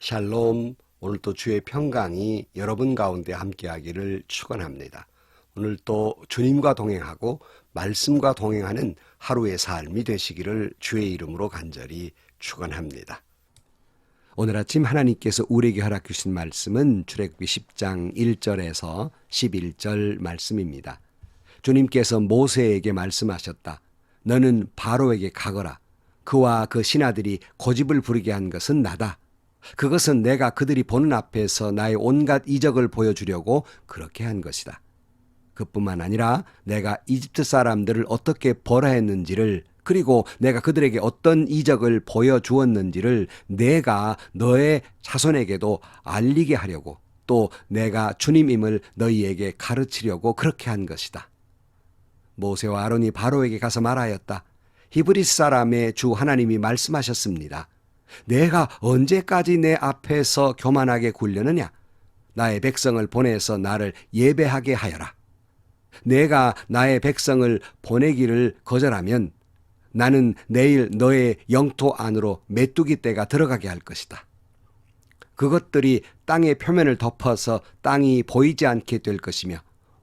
샬롬, 오늘도 주의 평강이 여러분 가운데 함께하기를 축원합니다. 오늘도 주님과 동행하고 말씀과 동행하는 하루의 삶이 되시기를 주의 이름으로 간절히 축원합니다. 오늘 아침 하나님께서 우리에게 허락해 주신 말씀은 출애굽기 10장 1절에서 11절 말씀입니다. 주님께서 모세에게 말씀하셨다. 너는 바로에게 가거라. 그와 그 신하들이 고집을 부리게 한 것은 나다. 그것은 내가 그들이 보는 앞에서 나의 온갖 이적을 보여주려고 그렇게 한 것이다. 그뿐만 아니라 내가 이집트 사람들을 어떻게 벌하였는지를, 그리고 내가 그들에게 어떤 이적을 보여주었는지를 내가 너의 자손에게도 알리게 하려고, 또 내가 주님임을 너희에게 가르치려고 그렇게 한 것이다. 모세와 아론이 바로에게 가서 말하였다. 히브리스 사람의 주 하나님이 말씀하셨습니다. 내가 언제까지 내 앞에서 교만하게 굴려느냐? 나의 백성을 보내서 나를 예배하게 하여라. 내가 나의 백성을 보내기를 거절하면 나는 내일 너의 영토 안으로 메뚜기 떼가 들어가게 할 것이다. 그것들이 땅의 표면을 덮어서 땅이 보이지 않게 될 것이며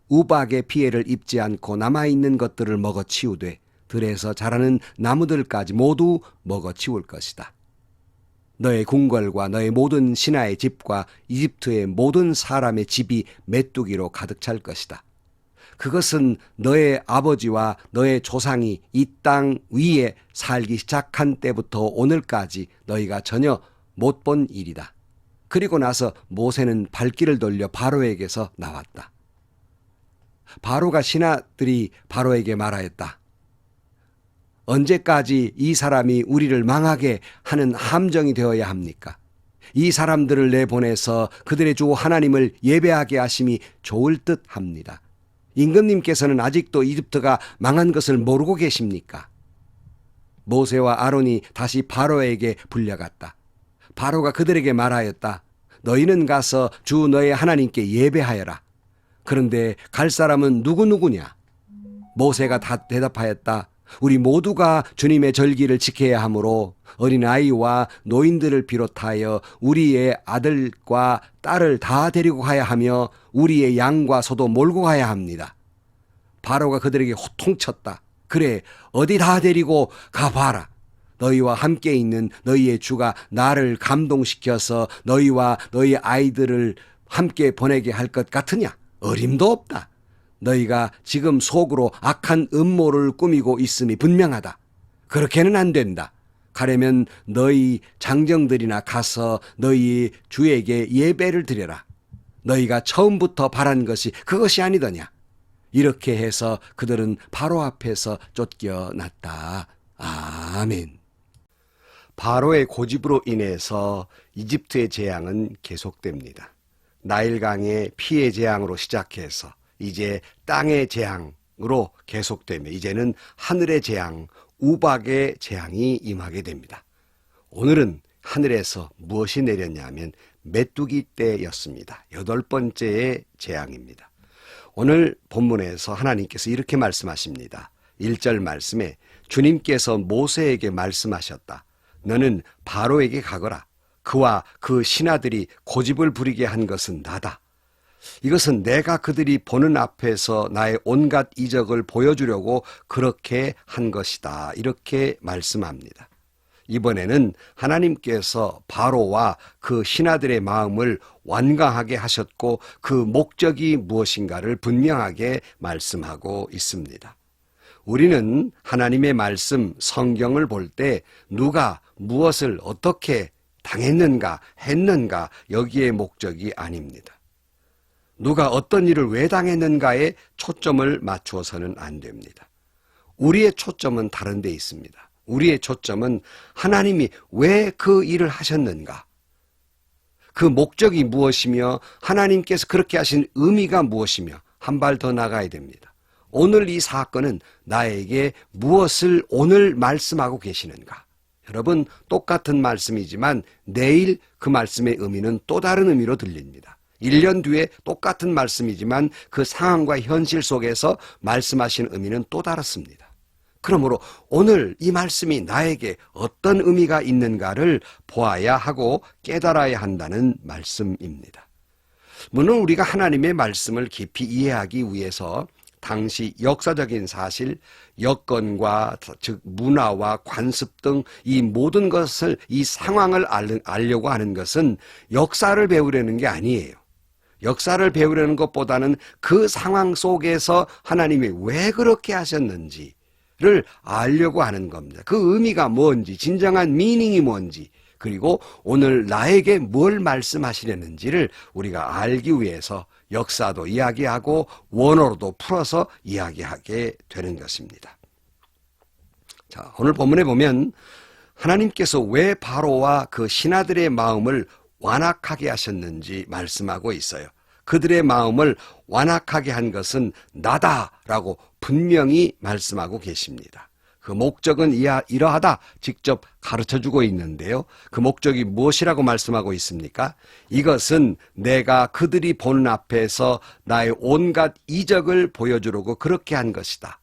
우박의 피해를 입지 않고 남아있는 것들을 먹어치우되 들에서 자라는 나무들까지 모두 먹어치울 것이다. 너의 궁궐과 너의 모든 신하의 집과 이집트의 모든 사람의 집이 메뚜기로 가득 찰 것이다. 그것은 너의 아버지와 너의 조상이 이 땅 위에 살기 시작한 때부터 오늘까지 너희가 전혀 못 본 일이다. 그리고 나서 모세는 발길을 돌려 바로에게서 나왔다. 바로가 신하들이 바로에게 말하였다. 언제까지 이 사람이 우리를 망하게 하는 함정이 되어야 합니까? 이 사람들을 내보내서 그들의 주 하나님을 예배하게 하심이 좋을 듯 합니다. 임금님께서는 아직도 이집트가 망한 것을 모르고 계십니까? 모세와 아론이 다시 바로에게 불려갔다. 바로가 그들에게 말하였다. 너희는 가서 주 너의 하나님께 예배하여라. 그런데 갈 사람은 누구냐? 모세가 다 대답하였다. 우리 모두가 주님의 절기를 지켜야 하므로 어린아이와 노인들을 비롯하여 우리의 아들과 딸을 다 데리고 가야 하며 우리의 양과 소도 몰고 가야 합니다. 바로가 그들에게 호통쳤다. 그래, 어디 다 데리고 가봐라. 너희와 함께 있는 너희의 주가 나를 감동시켜서 너희와 너희 아이들을 함께 보내게 할 것 같으냐? 어림도 없다. 너희가 지금 속으로 악한 음모를 꾸미고 있음이 분명하다. 그렇게는 안 된다. 가려면 너희 장정들이나 가서 너희 주에게 예배를 드려라. 너희가 처음부터 바란 것이 그것이 아니더냐. 이렇게 해서 그들은 바로 앞에서 쫓겨났다. 아멘. 바로의 고집으로 인해서 이집트의 재앙은 계속됩니다. 나일강의 피해 재앙으로 시작해서 이제 땅의 재앙으로 계속되며 이제는 하늘의 재앙, 우박의 재앙이 임하게 됩니다. 오늘은 하늘에서 무엇이 내렸냐면 메뚜기 떼였습니다. 8번째의 재앙입니다. 오늘 본문에서 하나님께서 이렇게 말씀하십니다. 1절 말씀에 주님께서 모세에게 말씀하셨다. 너는 바로에게 가거라. 그와 그 신하들이 고집을 부리게 한 것은 나다. 이것은 내가 그들이 보는 앞에서 나의 온갖 이적을 보여주려고 그렇게 한 것이다. 이렇게 말씀합니다. 이번에는 하나님께서 바로와 그 신하들의 마음을 완강하게 하셨고 그 목적이 무엇인가를 분명하게 말씀하고 있습니다. 우리는 하나님의 말씀, 성경을 볼 때 누가 무엇을 어떻게 당했는가, 했는가 여기에 목적이 아닙니다. 누가 어떤 일을 왜 당했는가에 초점을 맞추어서는 안 됩니다. 우리의 초점은 다른 데 있습니다. 우리의 초점은 하나님이 왜 그 일을 하셨는가? 그 목적이 무엇이며 하나님께서 그렇게 하신 의미가 무엇이며 한 발 더 나가야 됩니다. 오늘 이 사건은 나에게 무엇을 오늘 말씀하고 계시는가? 여러분, 똑같은 말씀이지만 내일 그 말씀의 의미는 또 다른 의미로 들립니다. 1년 뒤에 똑같은 말씀이지만 그 상황과 현실 속에서 말씀하신 의미는 또 다릅니다. 그러므로 오늘 이 말씀이 나에게 어떤 의미가 있는가를 보아야 하고 깨달아야 한다는 말씀입니다. 물론 우리가 하나님의 말씀을 깊이 이해하기 위해서 당시 역사적인 사실, 여건과 즉 문화와 관습 등 이 모든 것을, 이 상황을 알려고 하는 것은 역사를 배우려는 게 아니에요. 역사를 배우려는 것보다는 그 상황 속에서 하나님이 왜 그렇게 하셨는지를 알려고 하는 겁니다. 그 의미가 뭔지, 진정한 미닝이 뭔지, 그리고 오늘 나에게 뭘 말씀하시려는지를 우리가 알기 위해서 역사도 이야기하고 원어로도 풀어서 이야기하게 되는 것입니다. 자, 오늘 본문에 보면 하나님께서 왜 바로와 그 신하들의 마음을 완악하게 하셨는지 말씀하고 있어요. 그들의 마음을 완악하게 한 것은 나다라고 분명히 말씀하고 계십니다. 그 목적은 이러하다 직접 가르쳐주고 있는데요. 그 목적이 무엇이라고 말씀하고 있습니까? 이것은 내가 그들이 보는 앞에서 나의 온갖 이적을 보여주려고 그렇게 한 것이다.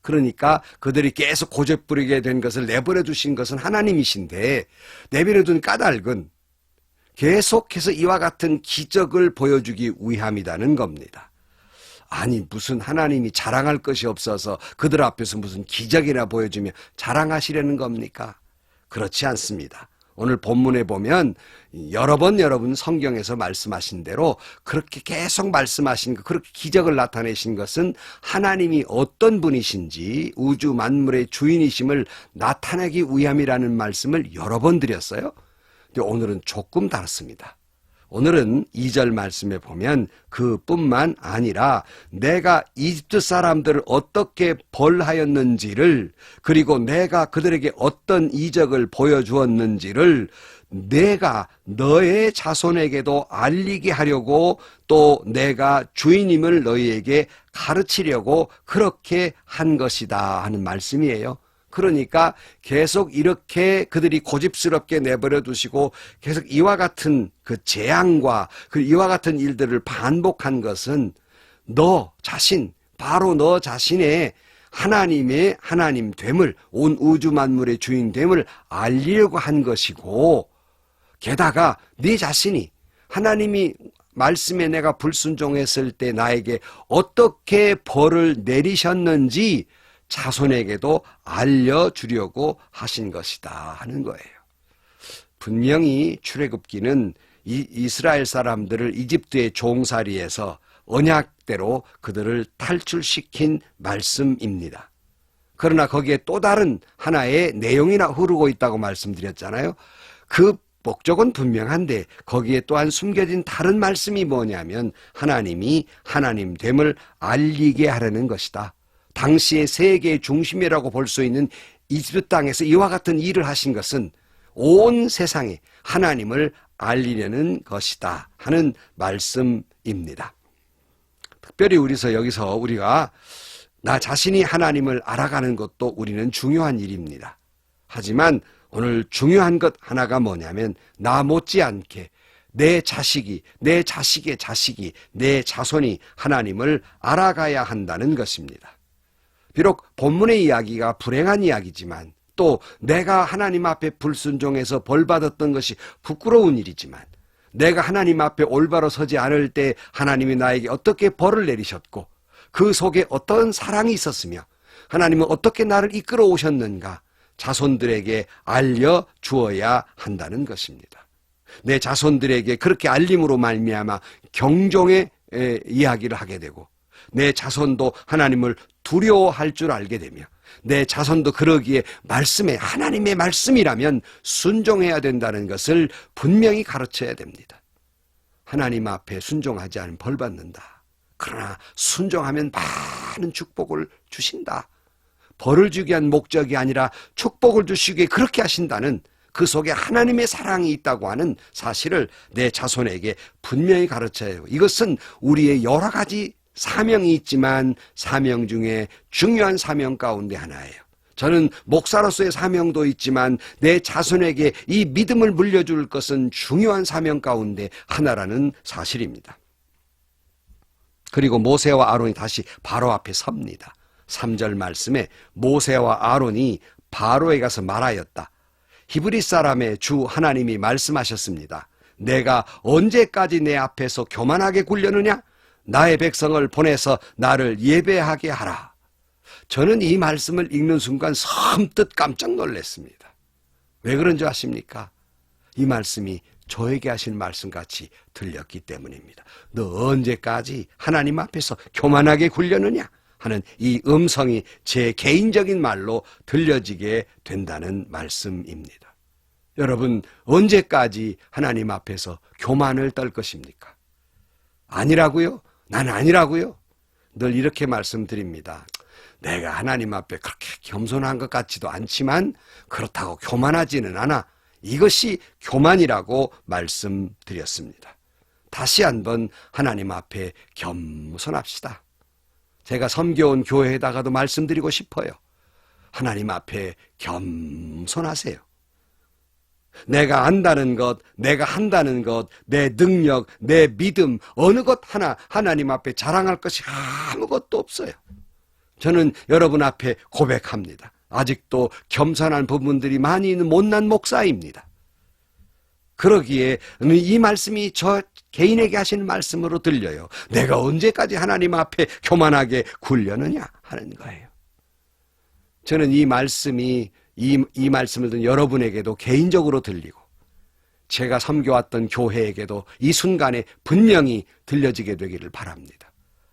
그러니까 그들이 계속 고집부리게 된 것을 내버려 두신 것은 하나님이신데, 내버려 둔 까닭은 계속해서 이와 같은 기적을 보여주기 위함이라는 겁니다. 아니, 무슨 하나님이 자랑할 것이 없어서 그들 앞에서 무슨 기적이나 보여주며 자랑하시려는 겁니까? 그렇지 않습니다. 오늘 본문에 보면 여러 번 여러분 성경에서 말씀하신 대로 그렇게 계속 말씀하신 것, 그렇게 기적을 나타내신 것은 하나님이 어떤 분이신지, 우주 만물의 주인이심을 나타내기 위함이라는 말씀을 여러 번 드렸어요. 근데 오늘은 조금 다릅니다. 오늘은 2절 말씀에 보면 그뿐만 아니라 내가 이집트 사람들을 어떻게 벌하였는지를, 그리고 내가 그들에게 어떤 이적을 보여주었는지를 내가 너의 자손에게도 알리게 하려고, 또 내가 주인임을 너희에게 가르치려고 그렇게 한 것이다 하는 말씀이에요. 그러니까 계속 이렇게 그들이 고집스럽게 내버려 두시고 계속 이와 같은 그 재앙과 그 이와 같은 일들을 반복한 것은 너 자신, 바로 너 자신의 하나님의 하나님됨을, 온 우주 만물의 주인됨을 알리려고 한 것이고, 게다가 네 자신이 하나님이 말씀에 내가 불순종했을 때 나에게 어떻게 벌을 내리셨는지 자손에게도 알려주려고 하신 것이다 하는 거예요. 분명히 출애굽기는 이스라엘 사람들을 이집트의 종살이에서 언약대로 그들을 탈출시킨 말씀입니다. 그러나 거기에 또 다른 하나의 내용이나 흐르고 있다고 말씀드렸잖아요. 그 목적은 분명한데 거기에 또한 숨겨진 다른 말씀이 뭐냐면 하나님이 하나님됨을 알리게 하려는 것이다. 당시의 세계의 중심이라고 볼 수 있는 이집트 땅에서 이와 같은 일을 하신 것은 온 세상에 하나님을 알리려는 것이다 하는 말씀입니다. 특별히 여기서 우리가 나 자신이 하나님을 알아가는 것도 우리는 중요한 일입니다. 하지만 오늘 중요한 것 하나가 뭐냐면 나 못지않게 내 자식이, 내 자식의 자식이, 내 자손이 하나님을 알아가야 한다는 것입니다. 비록 본문의 이야기가 불행한 이야기지만, 또 내가 하나님 앞에 불순종해서 벌받았던 것이 부끄러운 일이지만, 내가 하나님 앞에 올바로 서지 않을 때 하나님이 나에게 어떻게 벌을 내리셨고 그 속에 어떤 사랑이 있었으며 하나님은 어떻게 나를 이끌어 오셨는가 자손들에게 알려주어야 한다는 것입니다. 내 자손들에게 그렇게 알림으로 말미암아 경종의 이야기를 하게 되고, 내 자손도 하나님을 두려워할 줄 알게 되며, 내 자손도 그러기에 말씀에, 하나님의 말씀이라면 순종해야 된다는 것을 분명히 가르쳐야 됩니다. 하나님 앞에 순종하지 않으면 벌 받는다. 그러나 순종하면 많은 축복을 주신다. 벌을 주기 위한 목적이 아니라 축복을 주시기 위해 그렇게 하신다는 그 속에 하나님의 사랑이 있다고 하는 사실을 내 자손에게 분명히 가르쳐야 해요. 이것은 우리의 여러 가지 사명이 있지만 사명 중에 중요한 사명 가운데 하나예요. 저는 목사로서의 사명도 있지만 내 자손에게 이 믿음을 물려줄 것은 중요한 사명 가운데 하나라는 사실입니다. 그리고 모세와 아론이 다시 바로 앞에 섭니다. 3절 말씀에 모세와 아론이 바로에 가서 말하였다. 히브리 사람의 주 하나님이 말씀하셨습니다. 내가 언제까지 내 앞에서 교만하게 굴려느냐? 나의 백성을 보내서 나를 예배하게 하라. 저는 이 말씀을 읽는 순간 섬뜩 깜짝 놀랐습니다. 왜 그런 줄 아십니까? 이 말씀이 저에게 하신 말씀같이 들렸기 때문입니다. 너 언제까지 하나님 앞에서 교만하게 굴려느냐 하는 이 음성이 제 개인적인 말로 들려지게 된다는 말씀입니다. 여러분, 언제까지 하나님 앞에서 교만을 떨 것입니까? 아니라고요? 난 아니라고요? 늘 이렇게 말씀드립니다. 내가 하나님 앞에 그렇게 겸손한 것 같지도 않지만 그렇다고 교만하지는 않아. 이것이 교만이라고 말씀드렸습니다. 다시 한번 하나님 앞에 겸손합시다. 제가 섬겨온 교회에다가도 말씀드리고 싶어요. 하나님 앞에 겸손하세요. 내가 안다는 것, 내가 한다는 것, 내 능력, 내 믿음, 어느 것 하나 하나님 앞에 자랑할 것이 아무것도 없어요. 저는 여러분 앞에 고백합니다. 아직도 겸손한 부분들이 많이 있는 못난 목사입니다. 그러기에 이 말씀이 저 개인에게 하시는 말씀으로 들려요. 내가 언제까지 하나님 앞에 교만하게 굴려느냐 하는 거예요. 저는 이 말씀을 듣는 여러분에게도 개인적으로 들리고 제가 섬겨왔던 교회에게도 이 순간에 분명히 들려지게 되기를 바랍니다.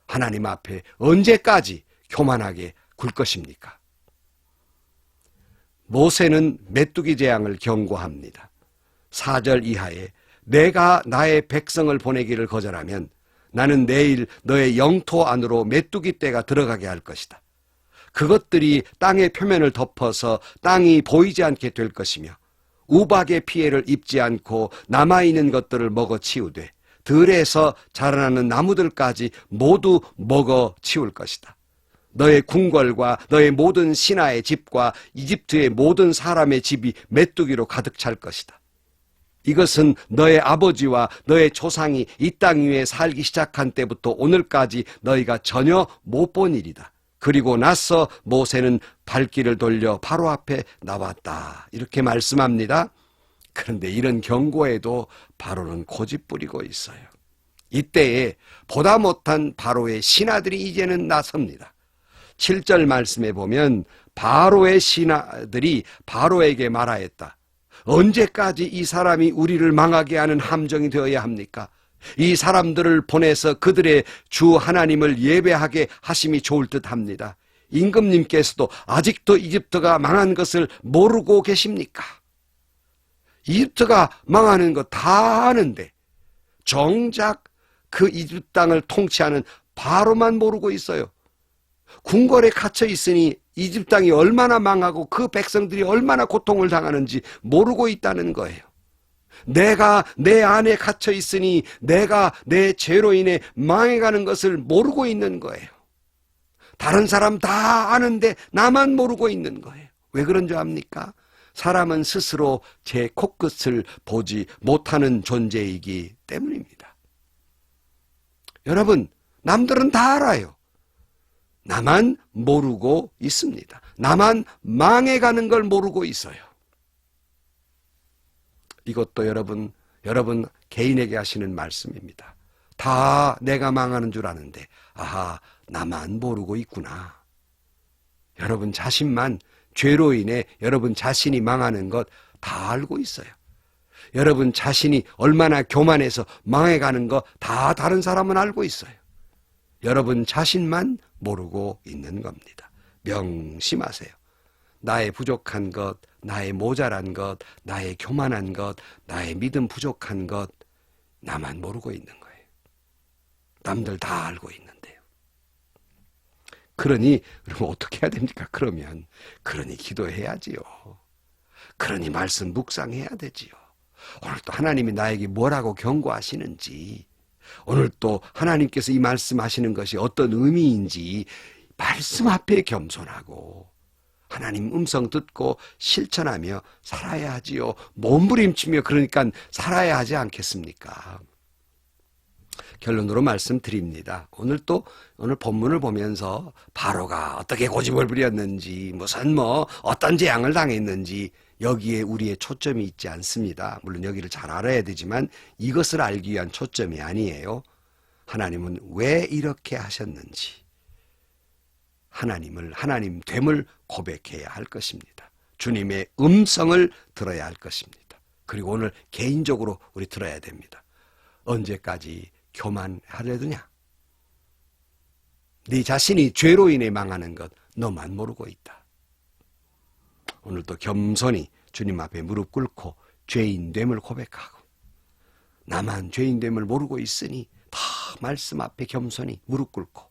하나님 앞에 언제까지 교만하게 굴 것입니까? 모세는 메뚜기 재앙을 경고합니다. 4절 이하에 내가 나의 백성을 보내기를 거절하면 나는 내일 너의 영토 안으로 메뚜기 떼가 들어가게 할 것이다. 그것들이 땅의 표면을 덮어서 땅이 보이지 않게 될 것이며 우박의 피해를 입지 않고 남아있는 것들을 먹어 치우되 들에서 자라나는 나무들까지 모두 먹어 치울 것이다. 너의 궁궐과 너의 모든 신하의 집과 이집트의 모든 사람의 집이 메뚜기로 가득 찰 것이다. 이것은 너의 아버지와 너의 조상이 이 땅 위에 살기 시작한 때부터 오늘까지 너희가 전혀 못 본 일이다. 그리고 나서 모세는 발길을 돌려 바로 앞에 나왔다. 이렇게 말씀합니다. 그런데 이런 경고에도 바로는 고집부리고 있어요. 이때에 보다 못한 바로의 신하들이 이제는 나섭니다. 7절 말씀에 보면 바로의 신하들이 바로에게 말하였다. 언제까지 이 사람이 우리를 망하게 하는 함정이 되어야 합니까? 이 사람들을 보내서 그들의 주 하나님을 예배하게 하심이 좋을 듯합니다. 임금님께서도 아직도 이집트가 망한 것을 모르고 계십니까? 이집트가 망하는 거 다 아는데 정작 그 이집트 땅을 통치하는 바로만 모르고 있어요. 궁궐에 갇혀 있으니 이집트 땅이 얼마나 망하고 그 백성들이 얼마나 고통을 당하는지 모르고 있다는 거예요. 내가 내 안에 갇혀 있으니 내가 내 죄로 인해 망해가는 것을 모르고 있는 거예요. 다른 사람 다 아는데 나만 모르고 있는 거예요. 왜 그런 줄 압니까? 사람은 스스로 제 코끝을 보지 못하는 존재이기 때문입니다. 여러분, 남들은 다 알아요. 나만 모르고 있습니다. 나만 망해가는 걸 모르고 있어요. 이것도 여러분 개인에게 하시는 말씀입니다. 다 내가 망하는 줄 아는데 아하, 나만 모르고 있구나. 여러분 자신만 죄로 인해 여러분 자신이 망하는 것 다 알고 있어요. 여러분 자신이 얼마나 교만해서 망해가는 거 다 다른 사람은 알고 있어요. 여러분 자신만 모르고 있는 겁니다. 명심하세요. 나의 부족한 것, 나의 모자란 것, 나의 교만한 것, 나의 믿음 부족한 것, 나만 모르고 있는 거예요. 남들 다 알고 있는데요. 그러니 어떻게 해야 됩니까? 그러니 기도해야지요. 그러니 말씀 묵상해야 되지요. 오늘 또 하나님이 나에게 뭐라고 경고하시는지, 오늘 또 하나님께서 이 말씀하시는 것이 어떤 의미인지 말씀 앞에 겸손하고 하나님 음성 듣고 실천하며 살아야 하지요. 몸부림치며 그러니까 살아야 하지 않겠습니까? 결론으로 말씀드립니다. 오늘 본문을 보면서 바로가 어떻게 고집을 부렸는지, 무슨 어떤 재앙을 당했는지 여기에 우리의 초점이 있지 않습니다. 물론 여기를 잘 알아야 되지만 이것을 알기 위한 초점이 아니에요. 하나님은 왜 이렇게 하셨는지, 하나님 됨을 고백해야 할 것입니다. 주님의 음성을 들어야 할 것입니다. 그리고 오늘 개인적으로 우리 들어야 됩니다. 언제까지 교만하려느냐? 네 자신이 죄로 인해 망하는 것 너만 모르고 있다. 오늘도 겸손히 주님 앞에 무릎 꿇고 죄인됨을 고백하고, 나만 죄인됨을 모르고 있으니 다 말씀 앞에 겸손히 무릎 꿇고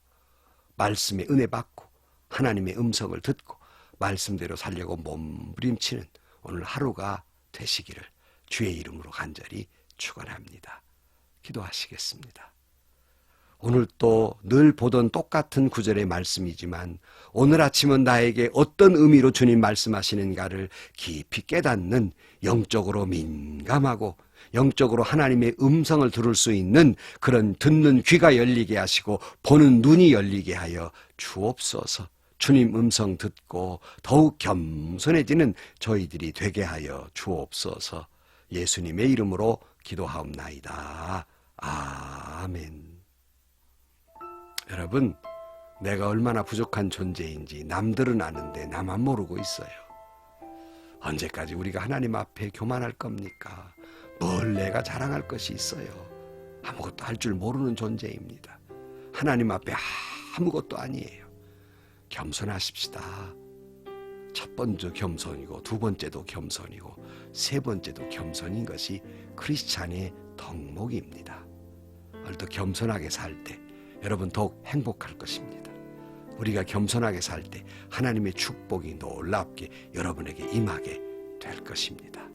말씀의 은혜 받고 하나님의 음성을 듣고 말씀대로 살려고 몸부림치는 오늘 하루가 되시기를 주의 이름으로 간절히 축원합니다. 기도하시겠습니다. 오늘 또 늘 보던 똑같은 구절의 말씀이지만 오늘 아침은 나에게 어떤 의미로 주님 말씀하시는가를 깊이 깨닫는, 영적으로 민감하고 영적으로 하나님의 음성을 들을 수 있는 그런 듣는 귀가 열리게 하시고 보는 눈이 열리게 하여 주옵소서. 주님 음성 듣고 더욱 겸손해지는 저희들이 되게 하여 주옵소서. 예수님의 이름으로 기도하옵나이다. 아멘. 여러분, 내가 얼마나 부족한 존재인지 남들은 아는데 나만 모르고 있어요. 언제까지 우리가 하나님 앞에 교만할 겁니까? 뭘 내가 자랑할 것이 있어요. 아무것도 할 줄 모르는 존재입니다. 하나님 앞에 아무것도 아니에요. 겸손하십시다. 첫 번째 겸손이고 두 번째도 겸손이고 세 번째도 겸손인 것이 크리스찬의 덕목입니다. 오늘도 겸손하게 살 때 여러분 더욱 행복할 것입니다. 우리가 겸손하게 살 때 하나님의 축복이 놀랍게 여러분에게 임하게 될 것입니다.